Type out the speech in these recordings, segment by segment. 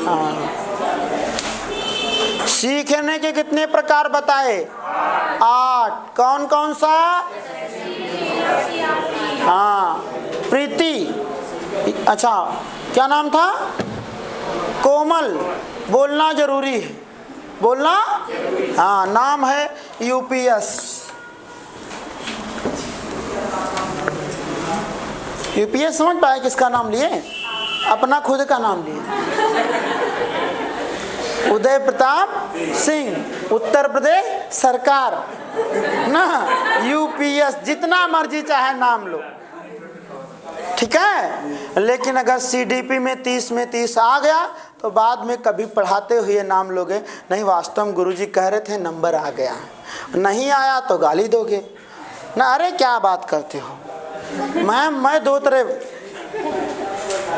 हाँ। सीखने के कितने प्रकार बताए? 8। कौन कौन सा? हाँ, प्रीति, अच्छा क्या नाम था? कोमल। बोलना जरूरी है, बोलना। हाँ, नाम है यूपीएस। यूपीएस समझ पाए किसका नाम लिए? अपना खुद का नाम लिए। उदय प्रताप सिंह, उत्तर प्रदेश सरकार ना। यूपीएस जितना मर्जी चाहे नाम लो, ठीक है। लेकिन अगर सीडीपी में 30 में 30 आ गया तो बाद में कभी पढ़ाते हुए नाम लोगे नहीं, वास्तव में गुरुजी कह रहे थे नंबर आ गया, नहीं आया तो गाली दोगे ना। अरे क्या बात करते हो। मैं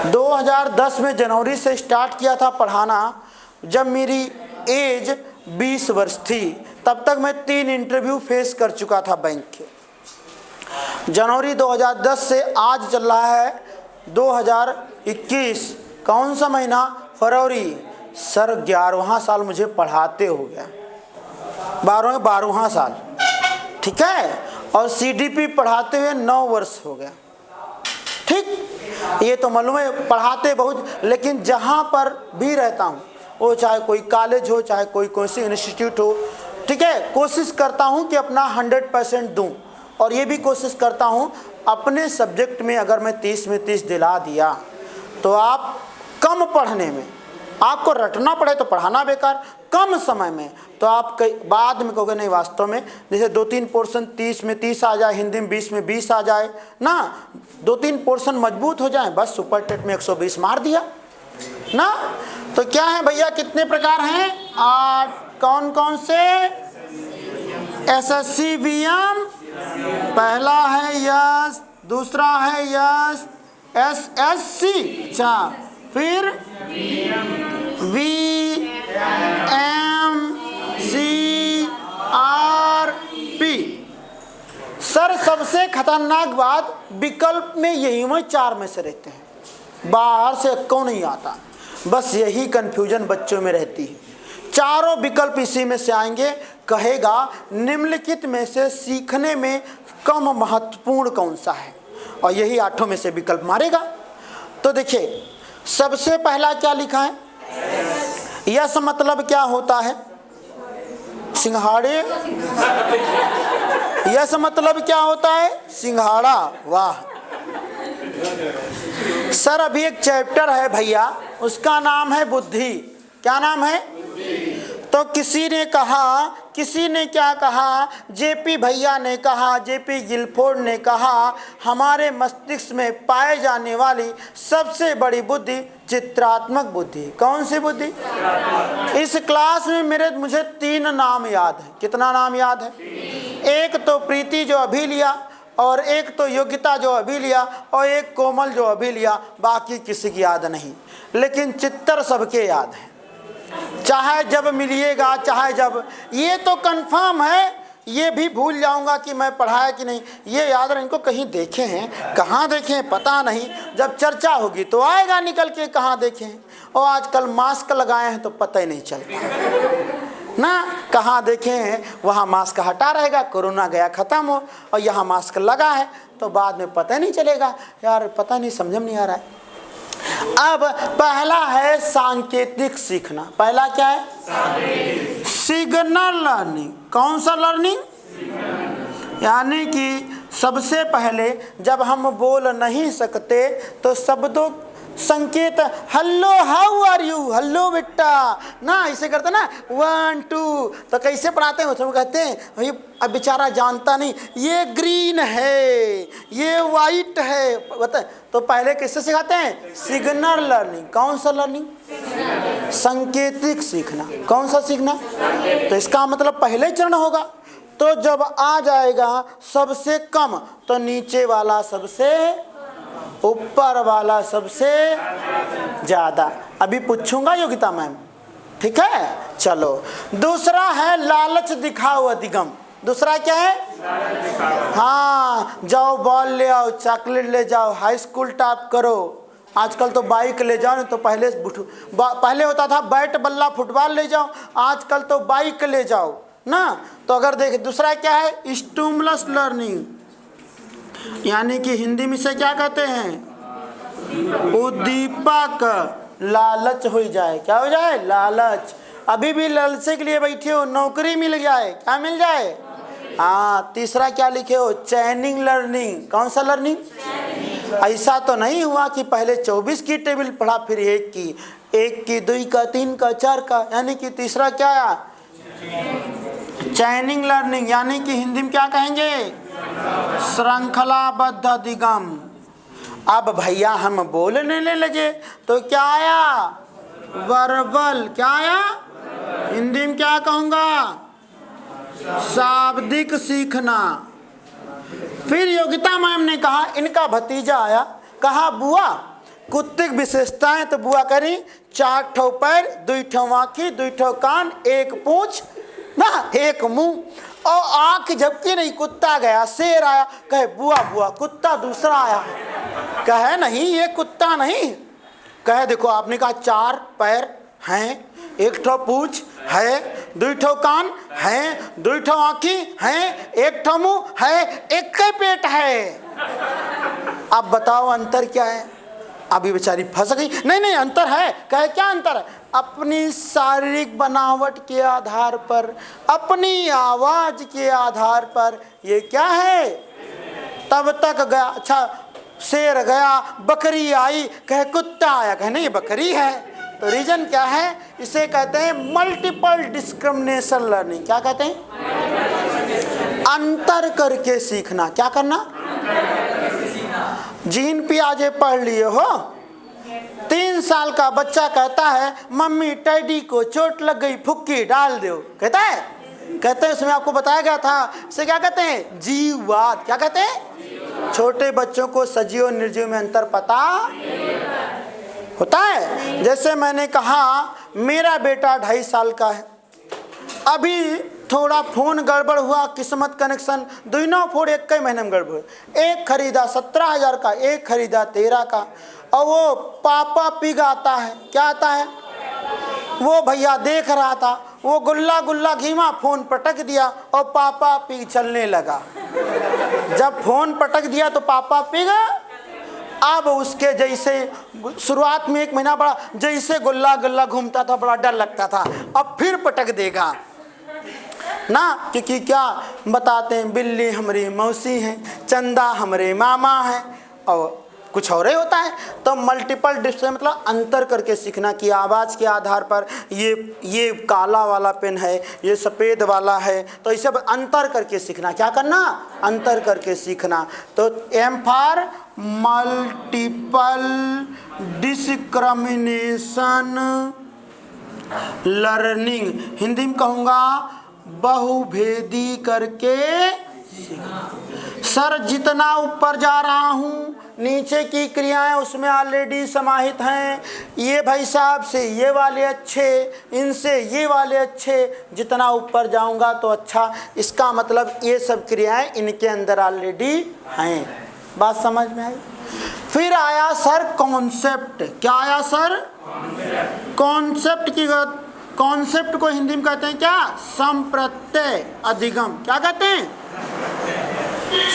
2010 में जनवरी से स्टार्ट किया था पढ़ाना। जब मेरी एज 20 वर्ष थी तब तक मैं 3 इंटरव्यू फेस कर चुका था बैंक के। जनवरी 2010 से आज चल रहा है 2021, कौन सा महीना? फरवरी। सर 11वां साल मुझे पढ़ाते हो गया, 12वां साल, ठीक है। और सीडीपी पढ़ाते हुए 9 वर्ष हो गया, ठीक। ये तो मालूम है पढ़ाते बहुत, लेकिन जहाँ पर भी रहता हूँ, वो चाहे कोई कॉलेज हो चाहे कोई सी इंस्टीट्यूट हो, ठीक है, कोशिश करता हूँ कि अपना 100% दूँ। और ये भी कोशिश करता हूँ अपने सब्जेक्ट में अगर मैं 30 में 30 दिला दिया तो आप कम पढ़ने में, आपको रटना पड़े तो पढ़ाना बेकार, कम समय में तो आप बाद में कहोगे नहीं वास्तव में, जैसे 2-3 पोर्शन 30 में 30 आ जाए, हिंदी में 20 में 20 आ जाए ना, 2-3 पोर्शन मजबूत हो जाए, बस सुपर टेट में 120 मार दिया ना। तो क्या है भैया, कितने प्रकार हैं? 8। कौन कौन से? एसएससी वीएम पहला है यस, दूसरा है यस एसएससी, अच्छा फिर VMCRP। सर सबसे खतरनाक बात विकल्प में यही में 4 में से रहते हैं, बाहर से क्यों नहीं आता, बस यही कंफ्यूजन बच्चों में रहती है। चारों विकल्प इसी में से आएंगे। कहेगा निम्नलिखित में से सीखने में कम महत्वपूर्ण कौन सा है, और यही 8 में से विकल्प मारेगा। तो देखिए सबसे पहला क्या लिखा है? यस मतलब क्या होता है? सिंघाड़े। यस मतलब क्या होता है? सिंघाड़ा। वाह सर, अभी एक चैप्टर है भैया, उसका नाम है बुद्धि। क्या नाम है? तो किसी ने क्या कहा? जेपी भैया ने कहा, जेपी गिलफोर्ड ने कहा, हमारे मस्तिष्क में पाए जाने वाली सबसे बड़ी बुद्धि चित्रात्मक बुद्धि। कौन सी बुद्धि? इस क्लास में मुझे 3 नाम याद है। कितना नाम याद है? एक तो प्रीति जो अभी लिया, और एक तो योग्यता जो अभी लिया, और एक कोमल जो अभी लिया, बाकी किसी की याद नहीं। लेकिन चित्तर सबके याद है, चाहे जब मिलिएगा चाहे जब। ये तो कंफर्म है, ये भी भूल जाऊंगा कि मैं पढ़ाया कि नहीं, ये याद रहे। इनको कहीं देखे हैं, कहाँ देखे हैं पता नहीं, जब चर्चा होगी तो आएगा निकल के कहाँ देखे हैं। और आजकल मास्क लगाए हैं तो पता ही नहीं चलता ना, कहाँ देखे हैं। वहाँ मास्क हटा रहेगा, कोरोना गया ख़त्म हो, और यहाँ मास्क लगा है तो बाद में पता नहीं चलेगा। यार पता नहीं, समझ में नहीं आ रहा है। अब पहला है सांकेतिक सीखना। पहला क्या है? Signal learning. कौन सा लर्निंग? यानी कि सबसे पहले जब हम बोल नहीं सकते तो शब्दों संकेत, hello how are you, hello बेटा ना, इसे करते ना 1 2, तो कैसे पढ़ाते हैं? उसमें कहते हैं अब बेचारा जानता नहीं, ये ग्रीन है, ये वाइट है, बता। तो पहले किससे सिखाते हैं? Signal learning. कौन सा लर्निंग? संकेतिक सीखना। कौन सा सीखना? तो इसका मतलब पहले चरण होगा। तो जब आ जाएगा सबसे कम तो नीचे वाला सबसे, ऊपर वाला सबसे ज्यादा। अभी पूछूंगा योग्यता मैम, ठीक है। चलो दूसरा है लालच दिखाओ अधिगम। दूसरा क्या है? हाँ, जाओ बॉल ले आओ, चॉकलेट ले जाओ, हाई स्कूल टॉप करो, आजकल तो बाइक ले जाओ ना, तो पहले होता था बैट बल्ला फुटबॉल ले जाओ, आजकल तो बाइक ले जाओ ना। तो अगर देखे दूसरा क्या है, स्टिमुलस लर्निंग, यानी कि हिंदी में से क्या कहते हैं, उद्दीपक, लालच हो जाए। क्या हो जाए, लालच। अभी भी लालच के लिए बैठे हो, नौकरी मिल जाए, क्या मिल जाए। हाँ, तीसरा क्या लिखे हो, चैनिंग लर्निंग। कौन सा लर्निंग, ऐसा तो नहीं हुआ कि पहले 24 की टेबल पढ़ा फिर 1 की, 1 की 2 का 3 का 4 का, यानी कि तीसरा क्या है, चैनिंग लर्निंग, यानी कि हिंदी में क्या कहेंगे, श्रृंखलाबद्ध अधिगम। अब भैया हम बोलने लगे तो क्या आया, वर्बल। क्या आया, हिंदी में क्या कहूँगा, शाब्दिक सीखना। फिर योगिता मैम ने कहा, इनका भतीजा आया, कहा बुआ कुत्ते की विशेषताएं, तो बुआ करी 4 ठो पैर, 2 ठो आँखी, 2 ठो कान, 1 पूंछ ना, 1 मुंह, और आंख झपकी नहीं। कुत्ता गया, शेर आया, कहे बुआ बुआ कुत्ता दूसरा आया, कहे नहीं ये कुत्ता नहीं, कहे देखो आपने कहा 4 पैर हैं, 1 ठो पूंछ है, 2 ठो कान है, 2 ठो आँखी है, 1 ठो मुंह है, 1 ही पेट है। अब बताओ अंतर क्या है। अभी बेचारी फंस गई, नहीं अंतर है। कहे क्या अंतर है, अपनी शारीरिक बनावट के आधार पर, अपनी आवाज के आधार पर ये क्या है। तब तक गया, अच्छा शेर गया, बकरी आई, कहे कुत्ता आया, कहे नहीं ये बकरी है। तो रीजन क्या है, इसे कहते हैं मल्टीपल डिस्क्रिमिनेशन लर्निंग। क्या कहते हैं, अंतर करके सीखना। क्या करना, जीन पियाजे पढ़ लिए हो, 3 साल का बच्चा कहता है मम्मी टैडी को चोट लग गई, फुक्की डाल दो, कहता है, कहते हैं उसमें आपको बताया गया था, इसे क्या कहते हैं, जीववाद। क्या कहते हैं, छोटे बच्चों को सजीव और निर्जीव में अंतर पता होता है। जैसे मैंने कहा मेरा बेटा 2.5 साल का है, अभी थोड़ा फोन गड़बड़ हुआ, किस्मत कनेक्शन, दोनों फोन 1 ही महीने में गड़बड़, एक खरीदा 17,000 का, एक खरीदा 13 का, और वो पापा पिग आता है। क्या आता है, वो भैया देख रहा था, वो गुल्ला गुल्ला घीमा, फोन पटक दिया और पापा पिग चलने लगा। जब फोन पटक दिया तो पापा पिग, अब उसके जैसे शुरुआत में 1 महीना बड़ा जैसे गुल्ला गुल्ला घूमता था, बड़ा डर लगता था, अब फिर पटक देगा ना, क्योंकि क्या बताते हैं, बिल्ली हमारी मौसी है, चंदा हमारे मामा है, और कुछ और ही होता है। तो मल्टीपल डिस्प्ले मतलब अंतर करके सीखना कि आवाज़ के आधार पर ये काला वाला पेन है, ये सफ़ेद वाला है, तो इसे अंतर करके सीखना। क्या करना, अंतर करके सीखना। तो M for multiple discrimination learning, Hindi में कहूँगा बहुभेदी करके सीखना। सर जितना ऊपर जा रहा हूँ, नीचे की क्रियाएं उसमें ऑलरेडी समाहित हैं। ये भाई साहब से ये वाले अच्छे, इनसे ये वाले अच्छे, जितना ऊपर जाऊंगा तो अच्छा, इसका मतलब ये सब क्रियाएं इनके अंदर ऑलरेडी हैं। बात समझ में आई। फिर आया सर कॉन्सेप्ट। क्या आया सर, कॉन्सेप्ट की कॉन्सेप्ट को हिंदी में कहते हैं क्या, संप्रत्यय अधिगम। क्या कहते हैं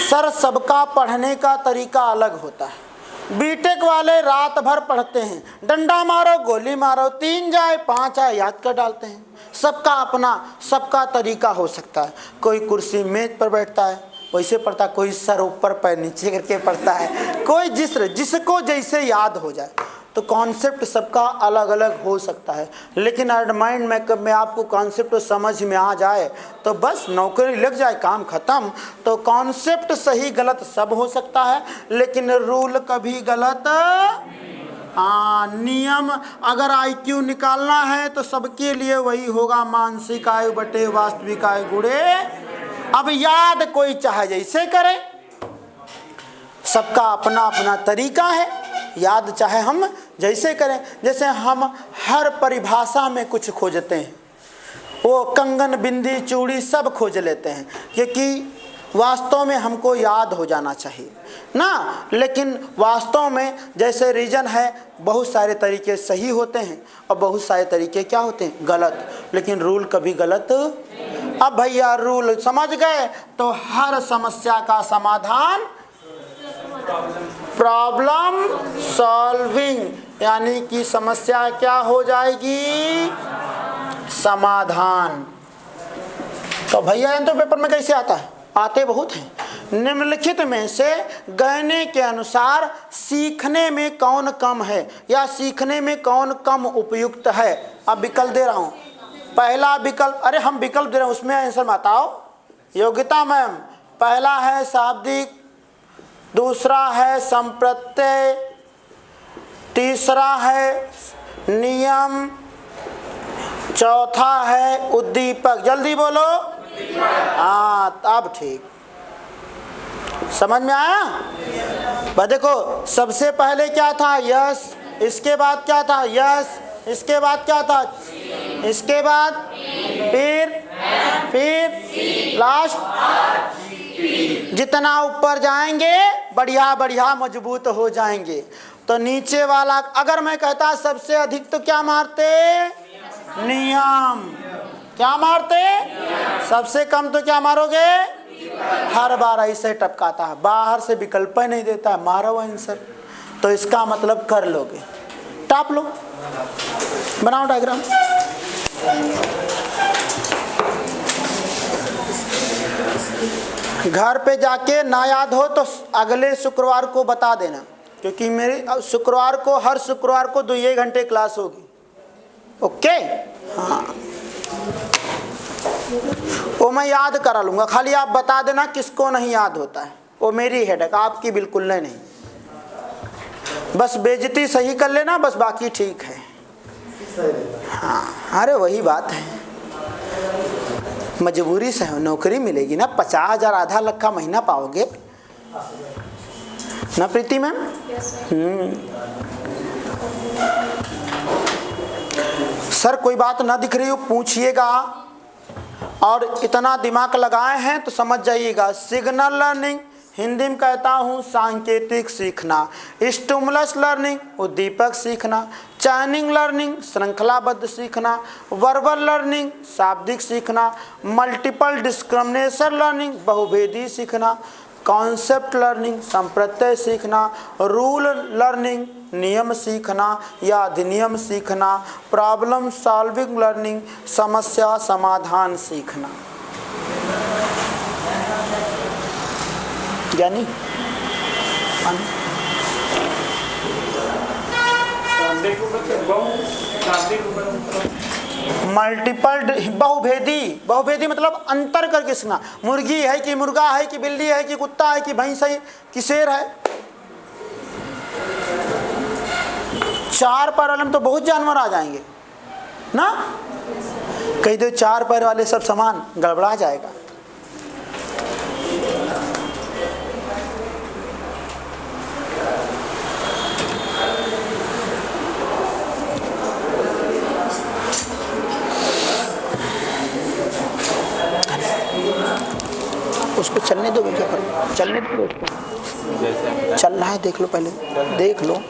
सर, सबका पढ़ने का तरीका अलग होता है। बीटेक वाले रात भर पढ़ते हैं, डंडा मारो गोली मारो, 3 जाए 5 आए याद कर डालते हैं। सबका अपना सबका तरीका हो सकता है। कोई कुर्सी मेज पर बैठता है वैसे पढ़ता, कोई सर ऊपर पैर नीचे करके पढ़ता है, कोई जिसको जैसे याद हो जाए। तो कॉन्सेप्ट सबका अलग अलग हो सकता है, लेकिन माइंड मैकअप में आपको कॉन्सेप्ट समझ में आ जाए तो बस नौकरी लग जाए, काम खत्म। तो कॉन्सेप्ट सही गलत सब हो सकता है, लेकिन रूल कभी गलत। नियम अगर IQ निकालना है तो सबके लिए वही होगा, मानसिक आयु बटे वास्तविक आयु गुणे। अब याद कोई चाहे जैसे करे, सबका अपना अपना तरीका है, याद चाहे हम जैसे करें। जैसे हम हर परिभाषा में कुछ खोजते हैं, वो कंगन बिंदी चूड़ी सब खोज लेते हैं, क्योंकि वास्तव में हमको याद हो जाना चाहिए। ना, लेकिन वास्तव में जैसे रीजन है, बहुत सारे तरीके सही होते हैं और बहुत सारे तरीके क्या होते हैं, गलत, लेकिन रूल कभी गलत। अब भैया रूल समझ गए तो हर समस्या का समाधान प्रॉब्लम सॉल्विंग, यानी कि समस्या क्या हो जाएगी, समाधान। तो भैया तो पेपर में कैसे आता है, आते बहुत हैं। निम्नलिखित में से गणने के अनुसार सीखने में कौन कम है या सीखने में कौन कम उपयुक्त है। अब विकल्प दे रहा हूं। पहला विकल्प, अरे हम विकल्प दे रहे हैं उसमें आंसर बताओ। योग्यता मैम, पहला है शाब्दिक, दूसरा है संप्रत्यय, तीसरा है नियम, चौथा है उद्दीपक। जल्दी बोलो। हाँ, अब ठीक समझ में आया। बस देखो, सबसे पहले क्या था, यस, इसके बाद क्या था, यस, इसके बाद क्या था, इसके बाद फिर लास्ट। जितना ऊपर जाएंगे बढ़िया बढ़िया मजबूत हो जाएंगे। तो नीचे वाला अगर मैं कहता सबसे अधिक तो क्या मारते, नियम। क्या मारते, सबसे कम तो क्या मारोगे, हर बार ऐसे टपकाता है, बाहर से विकल्प ही नहीं देता है, मारो आंसर। तो इसका मतलब कर लोगे, टाप लो, बनाओ डायग्राम। घर पे जाके ना याद हो तो अगले शुक्रवार को बता देना, क्योंकि मेरे शुक्रवार को, हर शुक्रवार को 2 घंटे क्लास होगी। ओके, हाँ, वो मैं याद करा लूँगा, खाली आप बता देना किसको नहीं याद होता है। वो मेरी हेडेक, आपकी बिल्कुल नहीं। बस बेइज्जती सही कर लेना, बस बाकी ठीक है। हाँ, अरे वही बात है, मजबूरी से नौकरी मिलेगी ना, 50,000 आधा लाख का महीना पाओगे ना प्रीति मैम। सर कोई बात ना दिख रही हो पूछिएगा, और इतना दिमाग लगाए हैं तो समझ जाइएगा। सिग्नल लर्निंग हिंदी में कहता हूँ सांकेतिक सीखना, स्टिमुलस लर्निंग उद्दीपक सीखना, चैनिंग लर्निंग श्रृंखलाबद्ध सीखना, वर्बल लर्निंग शाब्दिक सीखना, मल्टीपल डिस्क्रिमिनेशन लर्निंग बहुभेदी सीखना, कॉन्सेप्ट लर्निंग संप्रत्यय सीखना, रूल लर्निंग नियम सीखना या अधिनियम सीखना, प्रॉब्लम सॉल्विंग लर्निंग समस्या समाधान सीखना। यानी मल्टीपल बहुभेदी मतलब अंतर करके सीखना। मुर्गी है कि मुर्गा है कि बिल्ली है कि कुत्ता है कि भैंस है कि शेर है। 4 पैर वाले में तो बहुत जानवर आ जाएंगे ना, कहीं तो 4 पैर वाले सब सामान गड़बड़ा जाएगा। उसको चलने दो, क्या करो, चलने दो उसको, चल रहा है देख लो, पहले देख लो।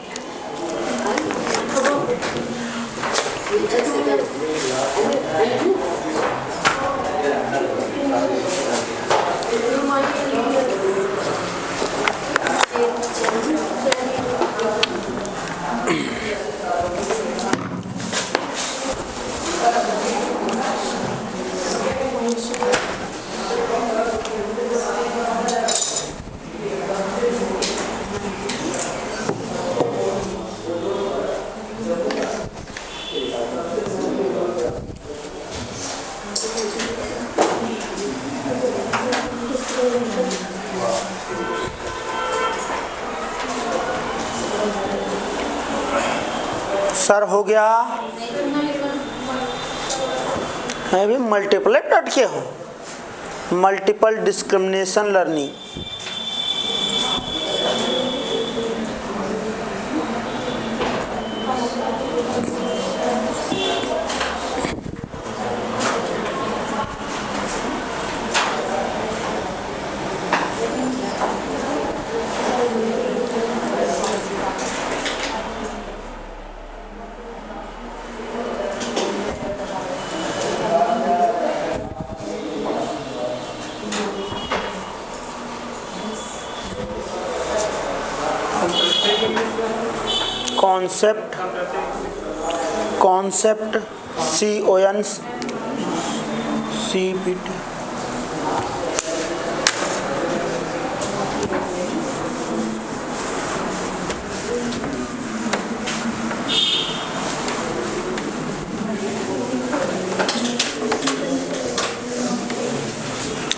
सर हो गया, है भी मल्टीपल अटके हो, multiple discrimination learning. Concept, concept CONCPT।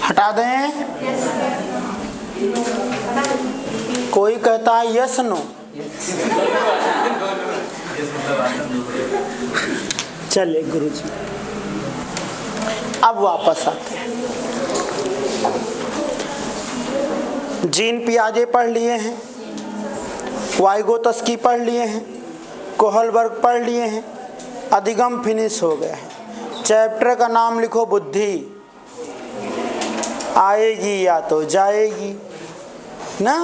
हटा दें? कोई कहता है यस नो। चलिए गुरुजी, अब वापस आते हैं। जीन पियाजे पढ़ लिए हैं, वाइगोत्स्की पढ़ लिए हैं, कोहलबर्ग पढ़ लिए हैं, अधिगम फिनिश हो गया है। चैप्टर का नाम लिखो बुद्धि। आएगी या तो जाएगी ना,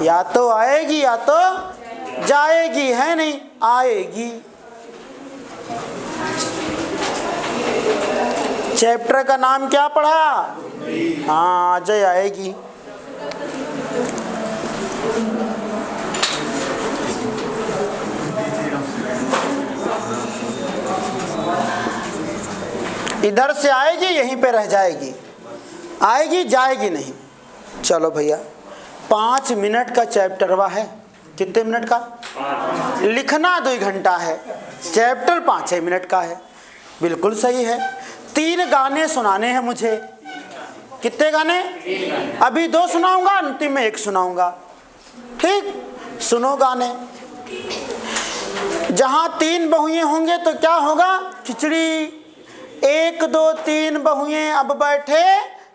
या तो आएगी या तो जाएगी, है नहीं, आएगी। चैप्टर का नाम क्या पढ़ा? हाँ, जय आएगी। इधर से आएगी, यहीं पे रह जाएगी, आएगी जाएगी नहीं। चलो भैया, 5 मिनट का चैप्टर हुआ है। कितने मिनट का? लिखना 2 घंटा है, चैप्टर 5-6 मिनट का है। बिल्कुल सही है। 3 गाने सुनाने हैं मुझे। कितने गाने? अभी 2 सुनाऊंगा, अंतिम में 1 सुनाऊंगा। ठीक, सुनो गाने। जहां 3 बहुएं होंगे तो क्या होगा? खिचड़ी। 1 2 3 बहुएं अब बैठे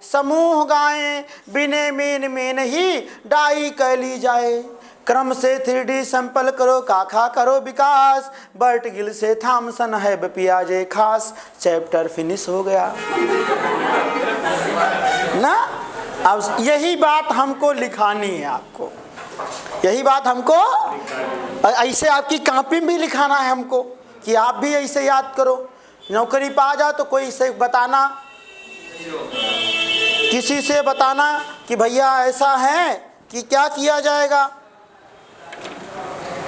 समूह गाएं, बिने मीन में नहीं डाई कैली जाए। क्रम से 3D सैंपल करो, काखा करो विकास, बर्ट गिल से थॉमसन है पियाजे खास। चैप्टर फिनिश हो गया ना। अब यही बात हमको लिखानी है, आपको यही बात हमको, ऐसे आपकी कॉपी में भी लिखाना है हमको कि आप भी ऐसे याद करो। नौकरी पा जाओ तो कोई से बताना, किसी से बताना कि भैया ऐसा है कि क्या किया जाएगा।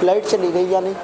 लाइट चली गई या नहीं?